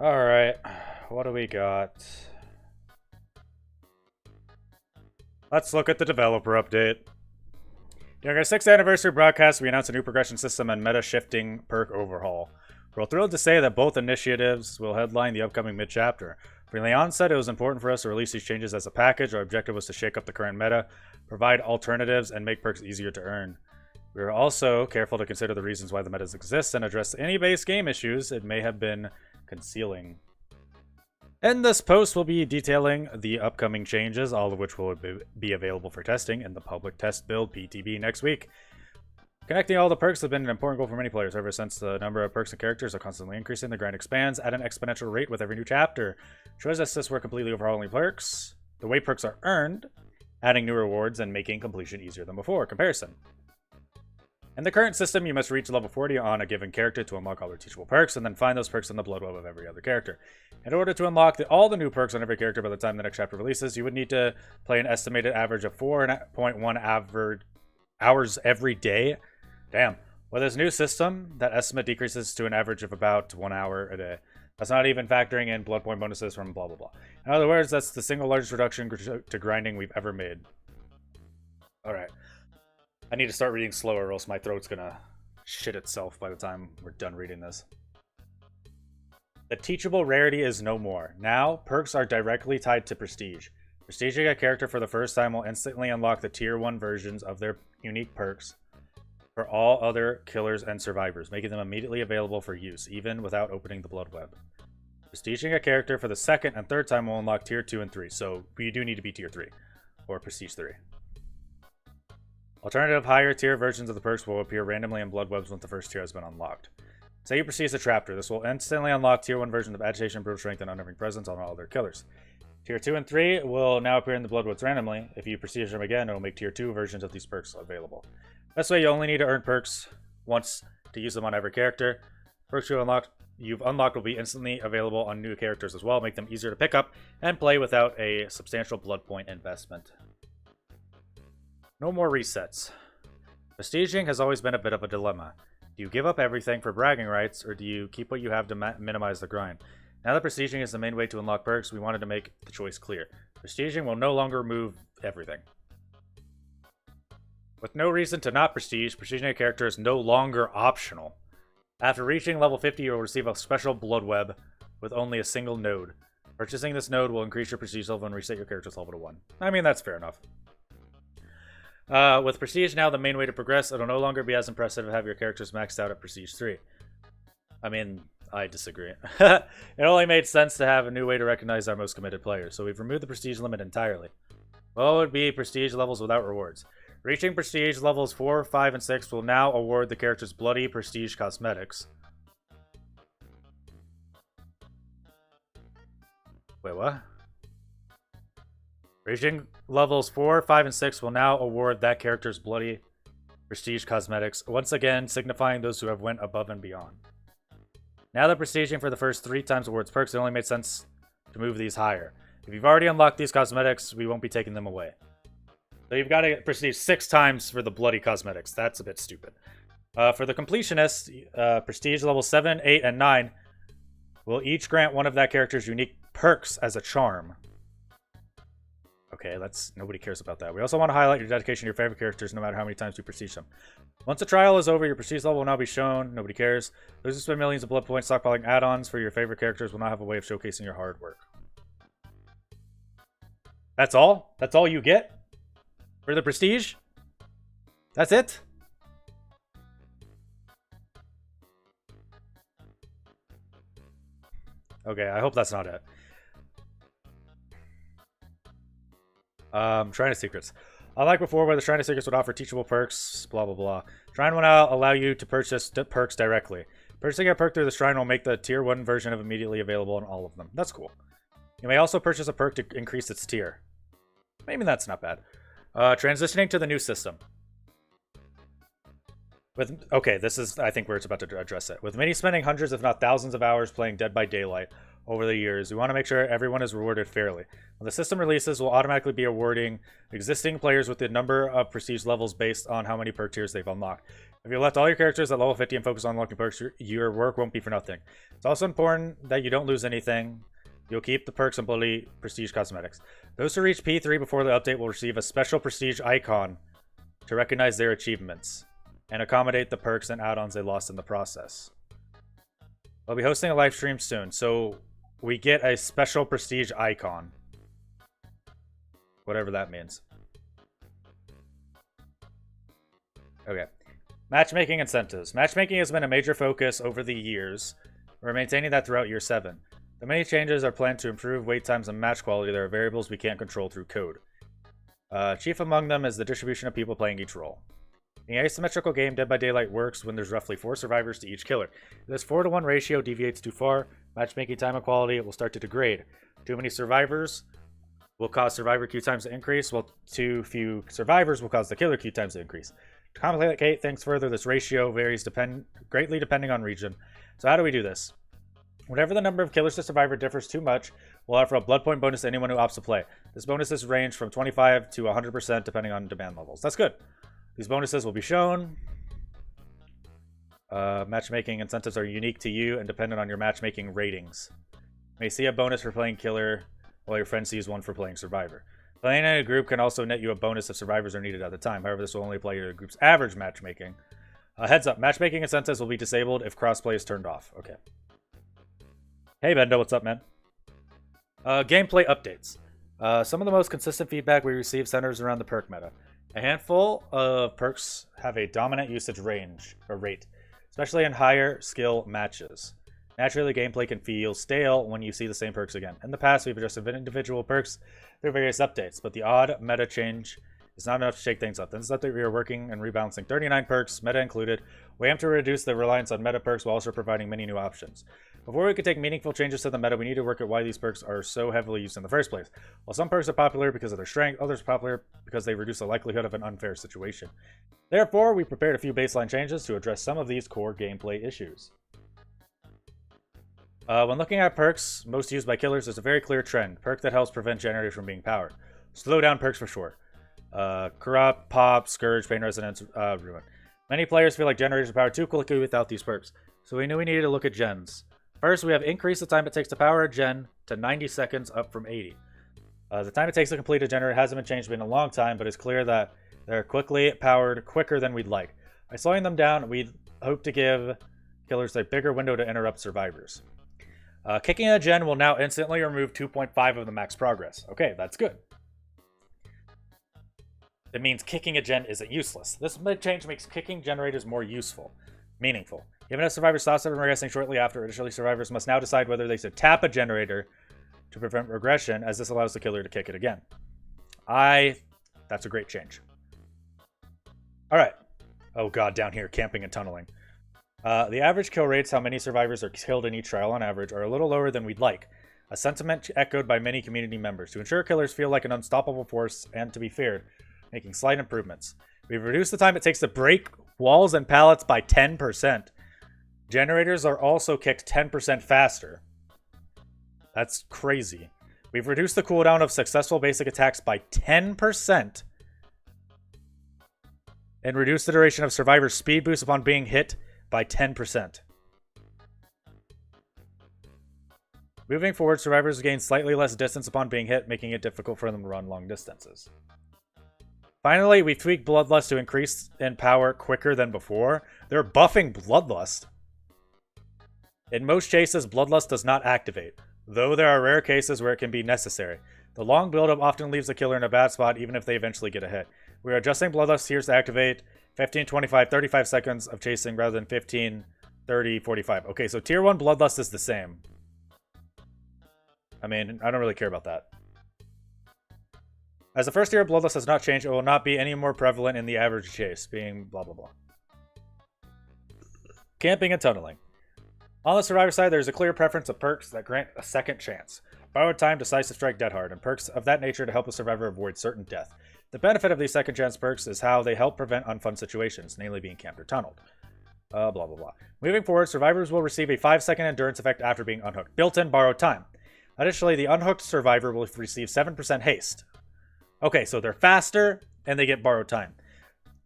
Alright, what do we got? Let's look at the developer update. During our 6th anniversary broadcast, we announced a new progression system and meta-shifting perk overhaul. We're thrilled to say that both initiatives will headline the upcoming mid-chapter. From the onset, it was important for us to release these changes as a package. Our objective was to shake up the current meta, provide alternatives, and make perks easier to earn. We were also careful to consider the reasons why the metas exist and address any base game issues it may have been concealing. In this post, we'll be detailing the upcoming changes, all of which will be available for testing in the public test build PTB next week. Connecting all the perks has been an important goal for many players. Ever since the number of perks and characters are constantly increasing, the grind expands at an exponential rate with every new chapter. Shows us this we're completely overhauling perks, the way perks are earned, adding new rewards, and making completion easier than before. Comparison. In the current system, you must reach level 40 on a given character to unlock all their teachable perks, and then find those perks in the blood web of every other character. In order to unlock all the new perks on every character by the time the next chapter releases, you would need to play an estimated average of 4.1 hours every day. Damn. With this new system, that estimate decreases to an average of about 1 hour a day. That's not even factoring in blood point bonuses from blah blah blah. In other words, that's the single largest reduction to grinding we've ever made. Alright. I need to start reading slower or else my throat's gonna shit itself by the time we're done reading this. The teachable rarity is no more. Now, perks are directly tied to prestige. Prestiging a character for the first time will instantly unlock the tier 1 versions of their unique perks for all other killers and survivors, making them immediately available for use, even without opening the blood web. Prestiging a character for the second and third time will unlock tier 2 and 3, so you do need to be tier 3, or prestige 3. Alternative higher tier versions of the perks will appear randomly in blood webs once the first tier has been unlocked. Say you prestige a chapter, this will instantly unlock tier 1 versions of agitation, brutal strength, and unnerving presence on all other killers. Tier 2 and 3 will now appear in the blood webs randomly. If you prestige them again, it will make tier 2 versions of these perks available. This way, you only need to earn perks once to use them on every character. Perks you've unlocked will be instantly available on new characters as well, make them easier to pick up and play without a substantial blood point investment. No more resets. Prestiging has always been a bit of a dilemma. Do you give up everything for bragging rights, or do you keep what you have to minimize the grind? Now that prestiging is the main way to unlock perks, we wanted to make the choice clear. Prestiging will no longer remove everything. With no reason to not prestige, prestiging a character is no longer optional. After reaching level 50, you'll receive a special blood web with only a single node. Purchasing this node will increase your prestige level and reset your character's level to 1. I mean, that's fair enough. With Prestige now the main way to progress, it'll no longer be as impressive to have your characters maxed out at Prestige 3. I mean, I disagree. It only made sense to have a new way to recognize our most committed players, so we've removed the Prestige limit entirely. What would be Prestige levels without rewards? Reaching Prestige levels 4, 5, and 6 will now award the characters bloody Prestige cosmetics. Wait, what? Reaching levels 4, 5, and 6 will now award that character's bloody prestige cosmetics, once again signifying those who have went above and beyond. Now that prestiging for the first 3 times awards perks, it only made sense to move these higher. If you've already unlocked these cosmetics, we won't be taking them away. So you've got to prestige 6 times for the bloody cosmetics. That's a bit stupid. For the completionists, prestige levels 7, 8, and 9 will each grant one of that character's unique perks as a charm. Okay, nobody cares about that. We also want to highlight your dedication to your favorite characters no matter how many times you prestige them. Once the trial is over, your prestige level will now be shown. Nobody cares. Those who spend millions of blood points stockpiling add-ons for your favorite characters will now have a way of showcasing your hard work. That's all? That's all you get? For the prestige? That's it? Okay, I hope that's not it. Shrine of Secrets. Unlike before, where the Shrine of Secrets would offer teachable perks, blah blah blah. Shrine will now allow you to purchase perks directly. Purchasing a perk through the Shrine will make the tier 1 version of immediately available on all of them. That's cool. You may also purchase a perk to increase its tier. Maybe that's not bad. Transitioning to the new system. Okay, this is, I think, where it's about to address it. With many spending hundreds, if not thousands of hours playing Dead by Daylight over the years, we want to make sure everyone is rewarded fairly. When the system releases, we'll automatically be awarding existing players with the number of prestige levels based on how many perk tiers they've unlocked. If you left all your characters at level 50 and focus on unlocking perks, your work won't be for nothing. It's also important that you don't lose anything. You'll keep the perks and bloody prestige cosmetics. Those who reach P3 before the update will receive a special prestige icon to recognize their achievements and accommodate the perks and add-ons they lost in the process. I'll be hosting a live stream soon, so we get a special prestige icon. Whatever that means. Okay. Matchmaking incentives. Matchmaking has been a major focus over the years. We're maintaining that throughout year 7. The many changes are planned to improve wait times and match quality. There are variables we can't control through code. Chief among them is the distribution of people playing each role. In the asymmetrical game, Dead by Daylight works when there's roughly 4 survivors to each killer. If this 4-to-1 ratio deviates too far, matchmaking time and quality will start to degrade. Too many survivors will cause survivor queue times to increase, while too few survivors will cause the killer queue times to increase. To complicate things further, this ratio varies greatly depending on region. So how do we do this? Whenever the number of killers to survivor differs too much, we'll offer a blood point bonus to anyone who opts to play. This bonuses range from 25 to 100% depending on demand levels. That's good. These bonuses will be shown. Matchmaking incentives are unique to you and dependent on your matchmaking ratings. You may see a bonus for playing killer, while your friend sees one for playing survivor. Playing in a group can also net you a bonus if survivors are needed at the time. However, this will only apply to the group's average matchmaking. Heads up, matchmaking incentives will be disabled if crossplay is turned off. Okay. Hey, Bendo, what's up, man? Gameplay updates. Some of the most consistent feedback we receive centers around the perk meta. A handful of perks have a dominant usage range, or rate, especially in higher skill matches. Naturally, the gameplay can feel stale when you see the same perks again. In the past, we've adjusted individual perks through various updates, but the odd meta change is not enough to shake things up. In this update, we are working and rebalancing 39 perks, meta included. We aim to reduce the reliance on meta perks while also providing many new options. Before we could take meaningful changes to the meta, we need to work at why these perks are so heavily used in the first place. While some perks are popular because of their strength, others are popular because they reduce the likelihood of an unfair situation. Therefore, we prepared a few baseline changes to address some of these core gameplay issues. When looking at perks most used by killers, there's a very clear trend. Perk that helps prevent generators from being powered. Slow down perks for sure. Corrupt, Pop, Scourge, Pain Resonance, Ruin. Many players feel like generators are powered too quickly without these perks, so we knew we needed to look at gens. First, we have increased the time it takes to power a gen to 90 seconds, up from 80. The time it takes to complete a generator hasn't been changed in a long time, but it's clear that they're quickly powered quicker than we'd like. By slowing them down, we hope to give killers a bigger window to interrupt survivors. Kicking a gen will now instantly remove 2.5 of the max progress. Okay, that's good. It means kicking a gen isn't useless. This change makes kicking generators more useful, meaningful. Even if survivors stop regressing shortly after, additionally survivors must now decide whether they should tap a generator to prevent regression, as this allows the killer to kick it again. That's a great change. Alright. Oh god, down here, camping and tunneling. The average kill rates, how many survivors are killed in each trial on average, are a little lower than we'd like. A sentiment echoed by many community members. To ensure killers feel like an unstoppable force and to be feared, making slight improvements. We've reduced the time it takes to break walls and pallets by 10%. Generators are also kicked 10% faster. That's crazy. We've reduced the cooldown of successful basic attacks by 10% and reduced the duration of survivors' speed boost upon being hit by 10%. Moving forward, survivors gain slightly less distance upon being hit, making it difficult for them to run long distances. Finally, we tweaked Bloodlust to increase in power quicker than before. They're buffing Bloodlust. In most cases, Bloodlust does not activate, though there are rare cases where it can be necessary. The long buildup often leaves the killer in a bad spot even if they eventually get a hit. We are adjusting Bloodlust tiers to activate 15, 25, 35 seconds of chasing rather than 15, 30, 45. Okay, so tier 1 Bloodlust is the same. I mean, I don't really care about that. As the first tier of Bloodlust has not changed, it will not be any more prevalent in the average chase, being blah blah blah. Camping and tunneling. On the survivor side, there is a clear preference of perks that grant a second chance. Borrowed time, decisive strike, dead hard, and perks of that nature to help a survivor avoid certain death. The benefit of these second chance perks is how they help prevent unfun situations, namely being camped or tunneled. Blah blah blah. Moving forward, survivors will receive a 5-second endurance effect after being unhooked. Built-in borrowed time. Additionally, the unhooked survivor will receive 7% haste. Okay, so they're faster, and they get borrowed time.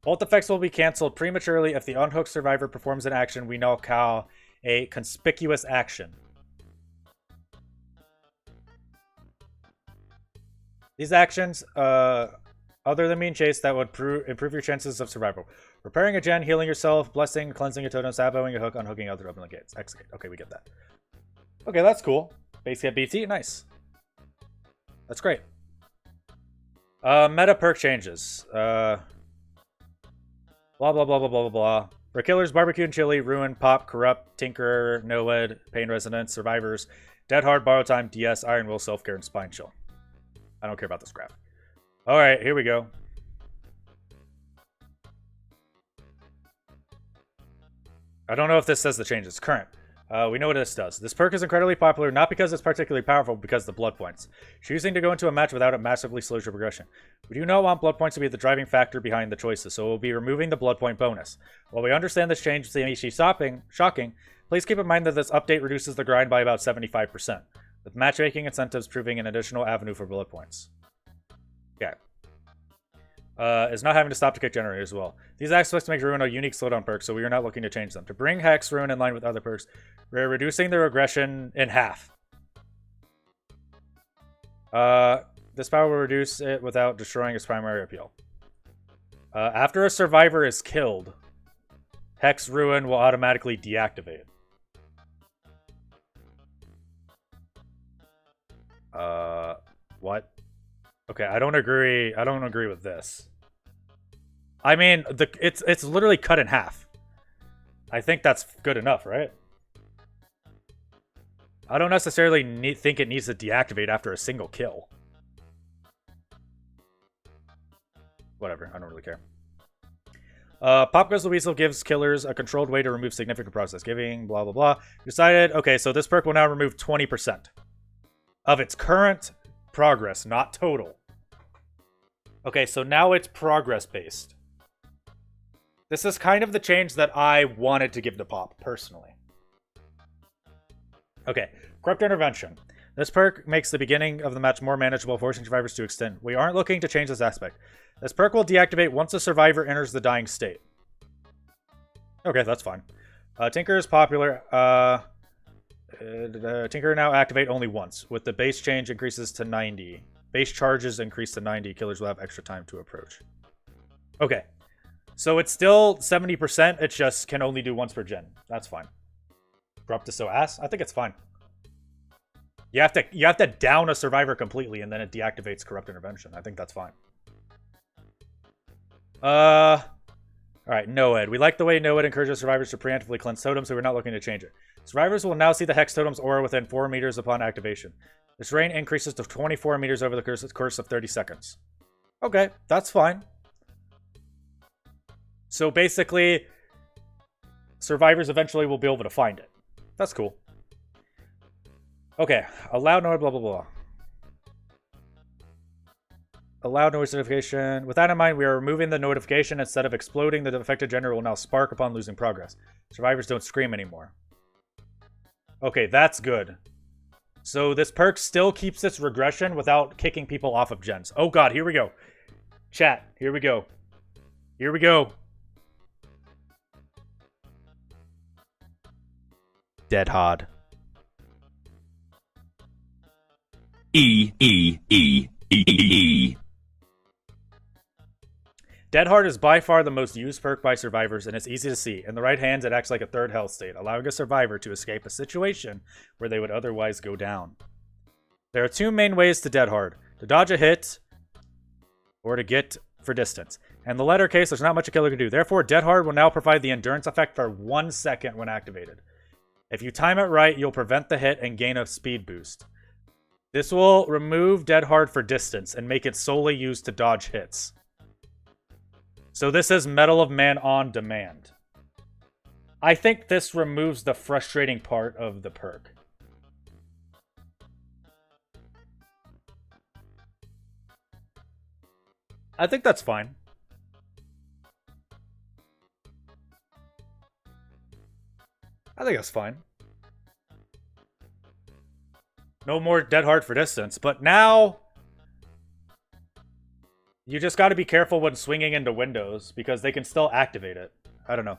Both effects will be cancelled prematurely if the unhooked survivor performs an action we now call a conspicuous action. These actions, other than being chased, that would improve your chances of survival. Repairing a gen, healing yourself, blessing, cleansing a totem, salvoing a hook, unhooking other open gates. Exit. Okay, we get that. Okay, that's cool. Base hit BT, nice. That's great. Meta perk changes. Blah, blah, blah, blah, blah, blah, blah. For killers, barbecue and chili, ruin, pop, corrupt, tinker, no-ed, pain resonance, survivors, dead hard, borrow time, DS, iron will, self-care, and spine chill. I don't care about this graph. Alright, here we go. I don't know if this says the changes. Current. We know what this does. This perk is incredibly popular, not because it's particularly powerful, but because of the blood points. Choosing to go into a match without it massively slows your progression. We do not want blood points to be the driving factor behind the choices, so we'll be removing the blood point bonus. While we understand this change may be shocking, please keep in mind that this update reduces the grind by about 75%, with matchmaking incentives proving an additional avenue for bullet points. Okay. Is not having to stop to kick generator as well. These aspects make Ruin a unique slowdown perk, so we are not looking to change them. To bring Hex Ruin in line with other perks, we're reducing the regression in half. This power will reduce it without destroying its primary appeal. After a survivor is killed, Hex Ruin will automatically deactivate. What? Okay, I don't agree. I don't agree with this. I mean, it's literally cut in half. I think that's good enough, right? I don't necessarily think it needs to deactivate after a single kill. Whatever, I don't really care. Pop Goes the Weasel gives killers a controlled way to remove significant process. Giving blah blah blah. Decided, okay, so this perk will now remove 20% of its current progress, not total. Okay, so now it's progress based. This is kind of the change that I wanted to give to Pop, personally. Okay, Corrupt Intervention. This perk makes the beginning of the match more manageable, forcing survivors to extend. We aren't looking to change this aspect. This perk will deactivate once a survivor enters the dying state. Okay, that's fine. Tinker is popular. Tinker now activate only once. With the base change increases to 90. Base charges increase to 90. Killers will have extra time to approach. Okay. So it's still 70%. It just can only do once per gen. That's fine. Corrupt is so ass? I think it's fine. You have to down a survivor completely and then it deactivates Corrupt Intervention. I think that's fine. Alright, no-ed. We like the way no-ed encourages survivors to preemptively cleanse totems, so we're not looking to change it. Survivors will now see the Hex Totem's aura within 4 meters upon activation. This range increases to 24 meters over the course of 30 seconds. Okay, that's fine. So basically, survivors eventually will be able to find it. That's cool. Okay, allow noise, blah, blah, blah. Allow noise notification. With that in mind, we are removing the notification. Instead of exploding, the affected generator will now spark upon losing progress. Survivors don't scream anymore. Okay, that's good. So this perk still keeps its regression without kicking people off of gens. Oh god, here we go. Chat, here we go. Here we go. Dead hard. Dead Hard is by far the most used perk by survivors, and it's easy to see. In the right hands, it acts like a third health state, allowing a survivor to escape a situation where they would otherwise go down. There are two main ways to Dead Hard: to dodge a hit, or to get for distance. In the latter case, there's not much a killer can do. Therefore, Dead Hard will now provide the endurance effect for 1 second when activated. If you time it right, you'll prevent the hit and gain a speed boost. This will remove Dead Hard for distance and make it solely used to dodge hits. So this is Medal of Man on demand. I think this removes the frustrating part of the perk. I think that's fine. I think that's fine. No more Dead Hard for distance, but now You just got to be careful when swinging into windows because they can still activate it. I don't know.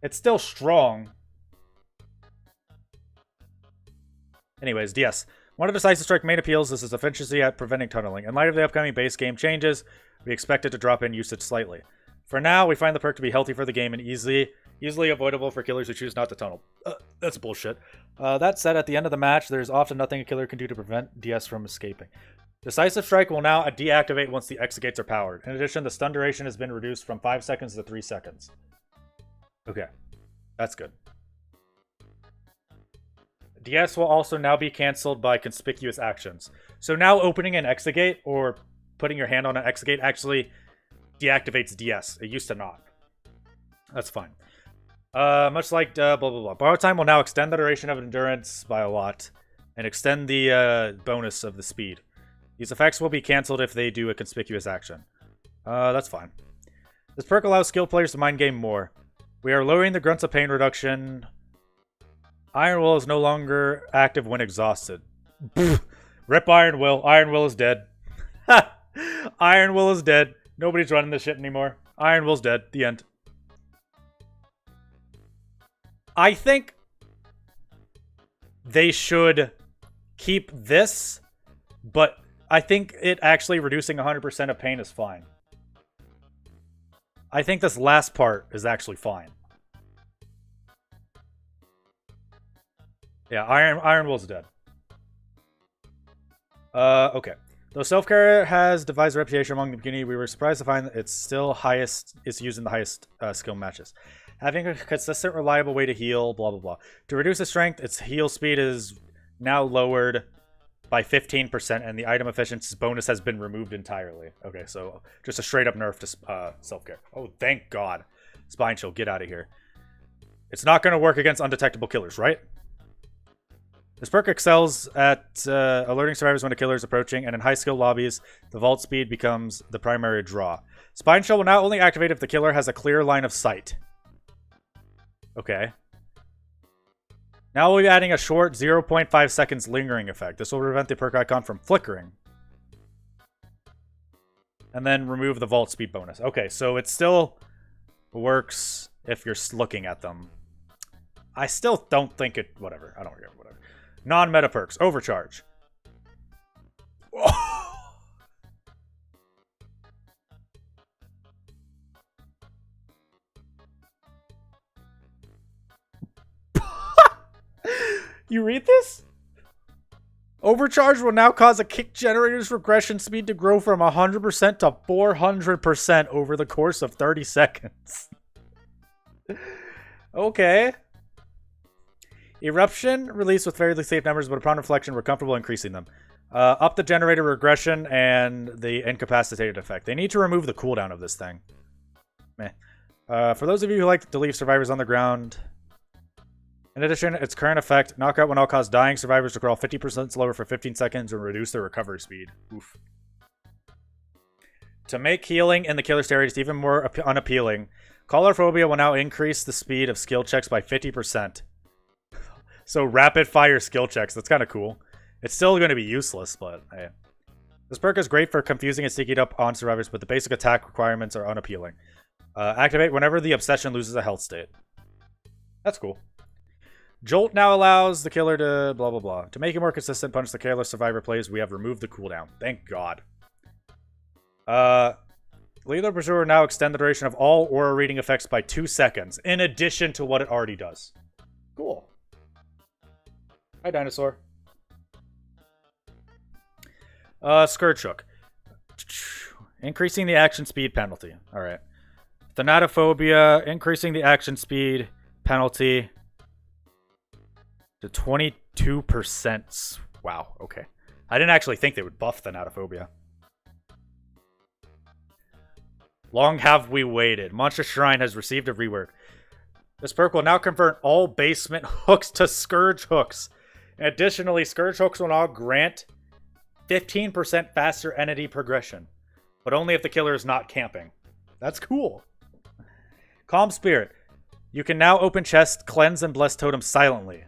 It's still strong. Anyways, DS. One of Decisive Strike main appeals is its efficiency at preventing tunneling. In light of the upcoming base game changes, we expect it to drop in usage slightly. For now, we find the perk to be healthy for the game and easily avoidable for killers who choose not to tunnel. That's bullshit. That said, at the end of the match, there's often nothing a killer can do to prevent DS from escaping. Decisive Strike will now deactivate once the exit gates are powered. In addition, the stun duration has been reduced from 5 seconds to 3 seconds. Okay, that's good. DS will also now be cancelled by conspicuous actions. So now opening an exit gate or putting your hand on an exit gate actually deactivates DS. It used to not. That's fine. Much like blah, blah, blah. Borrow time will now extend the duration of endurance by a lot and extend the bonus of the speed. These effects will be cancelled if they do a conspicuous action. That's fine. This perk allows skilled players to mind game more. We are lowering the grunts of pain reduction. Iron Will is no longer active when exhausted. Rip Iron Will. Iron Will is dead. Iron Will is dead. Nobody's running this shit anymore. Iron Will's dead. The end. I think they should keep this, but I think it actually reducing 100% of pain is fine. I think this last part is actually fine. Yeah, Iron Will's dead. Okay. Though self-care has devised a reputation among the community, we were surprised to find that it's used in the highest skill matches. Having a consistent, reliable way to heal, blah, blah, blah. To reduce its strength, its heal speed is now lowered by 15%, and the item efficiency bonus has been removed entirely. Okay, so just a straight-up nerf to self-care. Oh, thank God. Spine Chill, get out of here. It's not going to work against undetectable killers, right? This perk excels at alerting survivors when a killer is approaching, and in high-skill lobbies, the vault speed becomes the primary draw. Spine Chill will now only activate if the killer has a clear line of sight. Okay. Now we'll be adding a short 0.5 seconds lingering effect. This will prevent the perk icon from flickering. And then remove the vault speed bonus. Okay, so it still works if you're looking at them. I still don't think it... Whatever. I don't care. Whatever. Non-meta perks. Overcharge. You read this? Overcharge will now cause a kick generator's regression speed to grow from 100% to 400% over the course of 30 seconds. Okay. Eruption released with fairly safe numbers, but upon reflection, we're comfortable increasing them. Up the generator regression and the incapacitated effect. They need to remove the cooldown of this thing. Meh. For those of you who like to leave survivors on the ground... In addition, its current effect, knockout will now cause dying survivors to crawl 50% slower for 15 seconds and reduce their recovery speed. Oof. To make healing in the killer stairways even more unappealing, Collarphobia will now increase the speed of skill checks by 50%. So rapid fire skill checks, that's kind of cool. It's still going to be useless, but hey. This perk is great for confusing and sneaking up on survivors, but the basic attack requirements are unappealing. Activate whenever the obsession loses a health state. That's cool. Jolt now allows the killer to blah, blah, blah. To make it more consistent, punish the careless survivor plays, we have removed the cooldown. Thank God. Lethal Pursuer now extend the duration of all aura reading effects by 2 seconds, in addition to what it already does. Cool. Hi, Dinosaur. Scourge Hook. Increasing the action speed penalty. Alright. Thanatophobia, increasing the action speed penalty to 22%. Wow, okay. I didn't actually think they would buff Thanatophobia. Long have we waited. Monster Shrine has received a rework. This perk will now convert all basement hooks to Scourge Hooks. Additionally, Scourge Hooks will now grant 15% faster entity progression. But only if the killer is not camping. That's cool. Calm Spirit. You can now open chests, cleanse, and bless totems silently.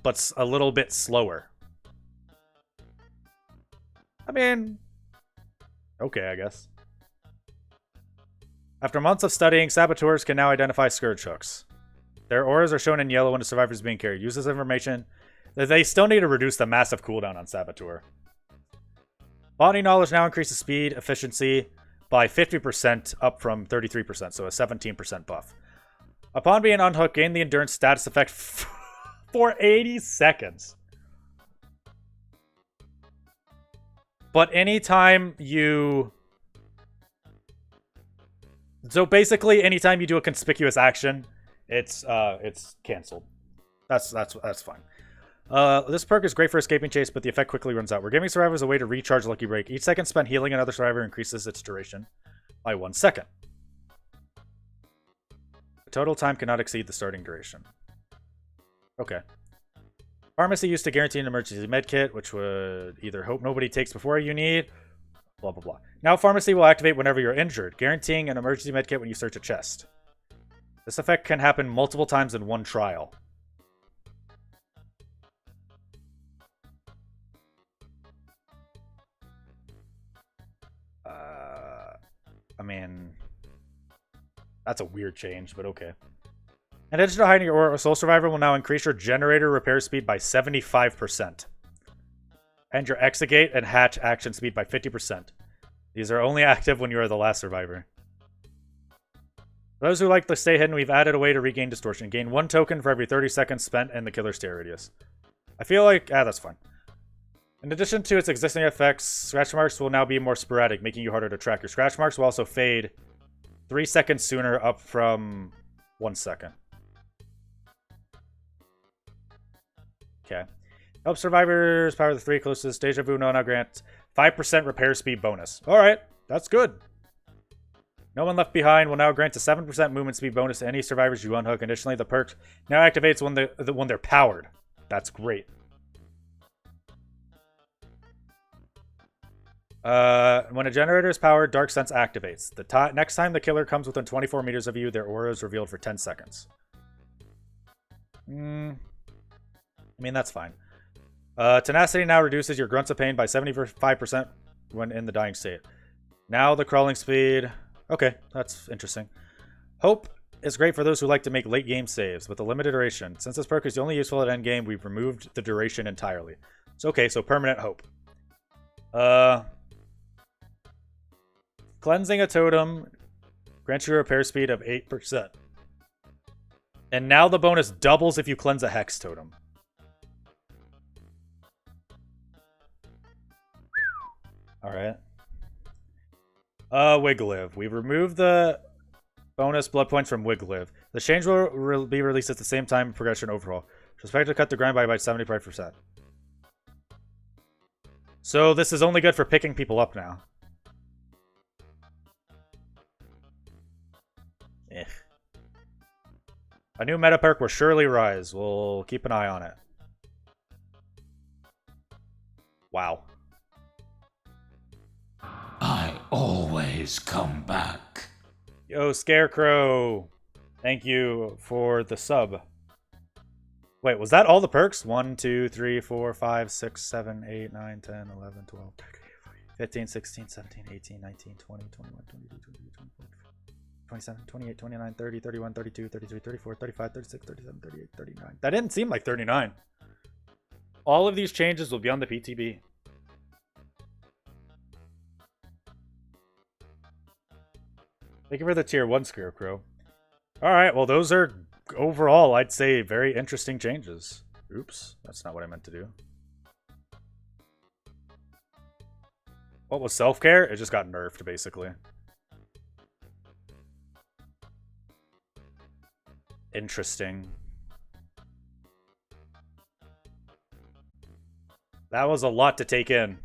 But a little bit slower. I mean, Okay, I guess. After months of studying, saboteurs can now identify scourge hooks. Their auras are shown in yellow when a survivor is being carried. Use this information. They still need to reduce the massive cooldown on saboteur. Body knowledge now increases speed, efficiency by 50%, up from 33%, so a 17% buff. Upon being unhooked, gain the endurance status effect for 80 seconds. But anytime you... So basically, anytime you do a conspicuous action, it's canceled. That's fine. This perk is great for escaping chase, but the effect quickly runs out. We're giving survivors a way to recharge Lucky Break. Each second spent healing another survivor increases its duration by 1 second. The total time cannot exceed the starting duration. Okay. Pharmacy used to guarantee an emergency medkit, which would either hope nobody takes before you need, blah, blah, blah. Now pharmacy will activate whenever you're injured, guaranteeing an emergency medkit when you search a chest. This effect can happen multiple times in one trial. I mean, that's a weird change, but okay. In addition to hiding your aura, Soul Survivor will now increase your generator repair speed by 75%. And your Exegate and Hatch action speed by 50%. These are only active when you are the last survivor. For those who like to stay hidden, we've added a way to regain distortion. Gain 1 token for every 30 seconds spent in the killer's stay radius. I feel like... that's fine. In addition to its existing effects, scratch marks will now be more sporadic, making you harder to track. Your scratch marks will also fade 3 seconds sooner, up from 1 second. Okay. Help survivors power the 3 closest. Deja Vu now grants 5% repair speed bonus. Alright, that's good. No One Left Behind will now grant a 7% movement speed bonus to any survivors you unhook. Additionally, the perk now activates when they're powered. That's great. When a generator is powered, Dark Sense activates. The next time the killer comes within 24 meters of you, their aura is revealed for 10 seconds. I mean, that's fine. Tenacity now reduces your grunts of pain by 75% when in the dying state. Now the crawling speed... Okay, that's interesting. Hope is great for those who like to make late game saves with a limited duration. Since this perk is only useful at endgame, we've removed the duration entirely. So okay, so permanent hope. Cleansing a totem grants you a repair speed of 8%. And now the bonus doubles if you cleanse a hex totem. Alright. Wiglive. We've removed the bonus blood points from Wiglive. The change will be released at the same time progression overhaul. Expect to cut the grind by 75%. So this is only good for picking people up now. A new meta perk will surely rise. We'll keep an eye on it. Wow. I always come back. Yo, Scarecrow. Thank you for the sub. Wait, was that all the perks? 1, 2, 3, 4, 5, 6, 7, 8, 9, 10, 11, 12, 15, 16, 17, 18, 19, 20, 21, 22, 23, 24, 27, 28, 29, 30, 31, 32, 33, 34, 35, 36, 37, 38, 39. That didn't seem like 39. All of these changes will be on the PTB. Thank you for the tier 1 Scarecrow. Alright, well those are overall, I'd say, very interesting changes. Oops, that's not what I meant to do. What was self-care? It just got nerfed, basically. Interesting. That was a lot to take in.